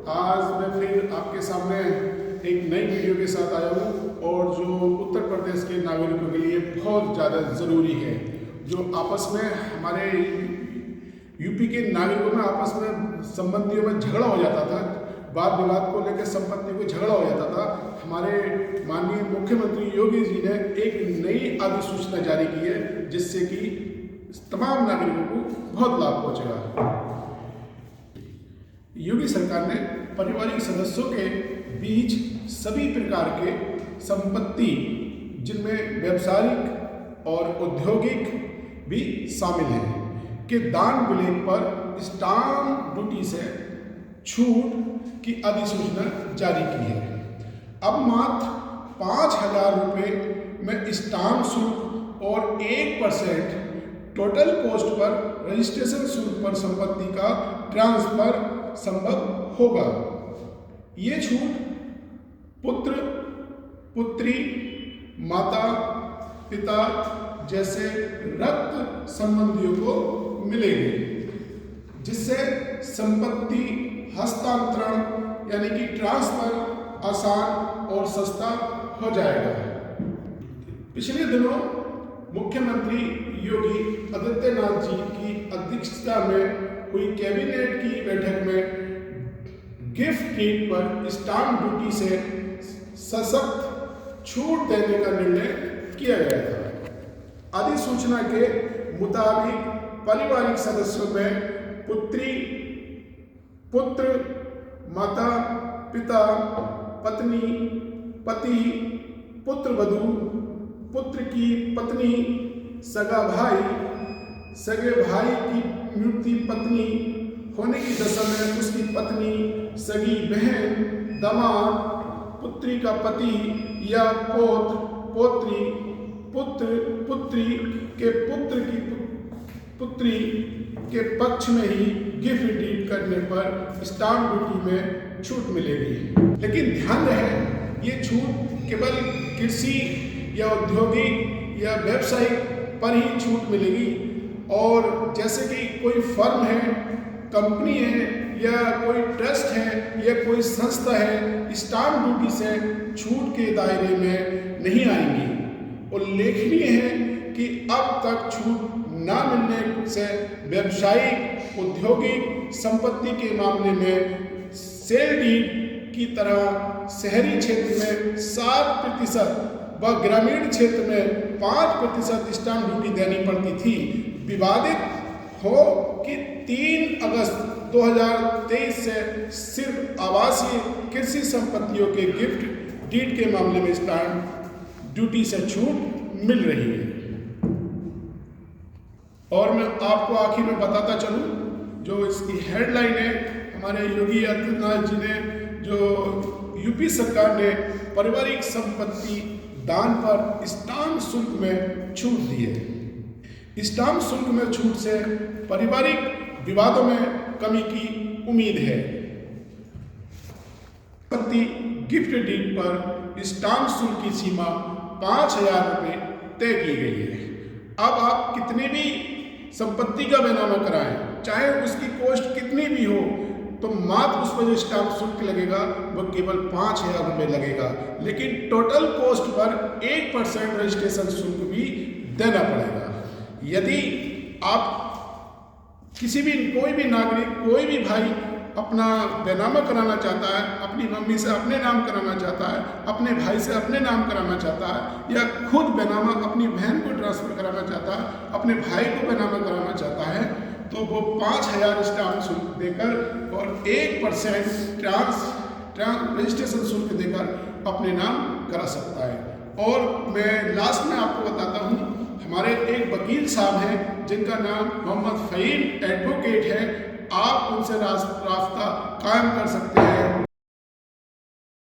आज मैं फिर आपके सामने एक नई वीडियो के साथ आया हूँ और जो उत्तर प्रदेश के नागरिकों के लिए बहुत ज़्यादा ज़रूरी है। जो आपस में हमारे यूपी के नागरिकों में आपस में संबंधियों में झगड़ा हो जाता था, वाद विवाद को लेकर संपत्ति को झगड़ा हो जाता था। हमारे माननीय मुख्यमंत्री योगी जी ने एक नई अधिसूचना जारी की है जिससे कि तमाम नागरिकों को बहुत लाभ पहुंचेगा। योगी सरकार ने पारिवारिक सदस्यों के बीच सभी प्रकार के संपत्ति जिनमें व्यावसायिक और औद्योगिक भी शामिल हैं के दान विलेख पर स्टाम्प ड्यूटी से छूट की अधिसूचना जारी की है। अब मात्र 5,000 रुपये में स्टाम्प शुल्क और 1% टोटल कॉस्ट पर रजिस्ट्रेशन शुल्क पर संपत्ति का ट्रांसफर संभव होगा। ये छूट पुत्र, पुत्री, माता, पिता जैसे रक्त संबंधियों को मिलेगी, जिससे संपत्ति हस्तांतरण यानी कि ट्रांसफर आसान और सस्ता हो जाएगा। पिछले दिनों मुख्यमंत्री योगी आदित्यनाथ जी की अध्यक्षता में हुई कैबिनेट की बैठक में गिफ्ट डीड पर स्टाम्प ड्यूटी से सशक्त छूट देने का निर्णय किया गया था। अधिसूचना के मुताबिक पारिवारिक सदस्यों में पुत्री, पुत्र, माता, पिता, पत्नी, पति, पुत्र वधू, पुत्र की पत्नी, सगा भाई, सगे भाई की मृत्यु पत्नी होने की दशा में उसकी पत्नी, सगी बहन, दामाद, पुत्री का पति या पौत्र, पौत्री, पुत्र, पुत्री के पुत्र की पुत्री के पक्ष में ही गिफ्ट डीड करने पर स्टाम्प ड्यूटी में छूट मिलेगी। लेकिन ध्यान रहे ये छूट केवल कृषि या औद्योगिक या व्यावसायिक पर ही छूट मिलेगी। और जैसे कि कोई फर्म है, कंपनी है या कोई ट्रस्ट है या कोई संस्था है, स्टाम्प ड्यूटी से छूट के दायरे में नहीं आएंगी। उल्लेखनीय है कि अब तक छूट न मिलने से व्यावसायिक औद्योगिक संपत्ति के मामले में सेल डीड की तरह शहरी क्षेत्र में 7% व ग्रामीण क्षेत्र में 5% स्टाम्प ड्यूटी देनी पड़ती थी। विवादित हो कि 3 अगस्त 2023 से सिर्फ आवासीय कृषि संपत्तियों के गिफ्ट डीड के मामले में स्टाम्प ड्यूटी से छूट मिल रही है। और मैं आपको आखिर में बताता चलूं, जो इसकी हेडलाइन है, हमारे योगी आदित्यनाथ जी ने जो यूपी सरकार ने पारिवारिक संपत्ति दान पर स्टाम्प शुल्क में छूट दी है। स्टाम्प शुल्क में छूट से पारिवारिक विवादों में कमी की उम्मीद है। संपत्ति गिफ्ट डीड पर स्टाम्प शुल्क की सीमा 5,000 रुपये तय की गई है। अब आप कितनी भी संपत्ति का बैनामा कराएं, चाहे उसकी कॉस्ट कितनी भी हो, तो मात्र उस पर जो स्टाम्प शुल्क लगेगा वह केवल 5,000 रुपये लगेगा। लेकिन टोटल कॉस्ट पर 1% रजिस्ट्रेशन शुल्क भी देना पड़ेगा। यदि आप किसी भी कोई भी नागरिक, कोई भी भाई अपना बैनामा कराना चाहता है, अपनी मम्मी से अपने नाम कराना चाहता है, अपने भाई से अपने नाम कराना चाहता है, या खुद बैनामा अपनी बहन को ट्रांसफ़र कराना चाहता है, अपने भाई को बैनामा कराना चाहता है, तो वो 5,000 स्टाम्प शुल्क देकर और 1% रजिस्ट्रेशन शुल्क देकर अपने नाम करा सकता है। और मैं लास्ट में आपको बताता हूँ, हमारे एक वकील साहब हैं जिनका नाम मोहम्मद फ़हीम एडवोकेट है। आप उनसे रास्ता कायम कर सकते हैं।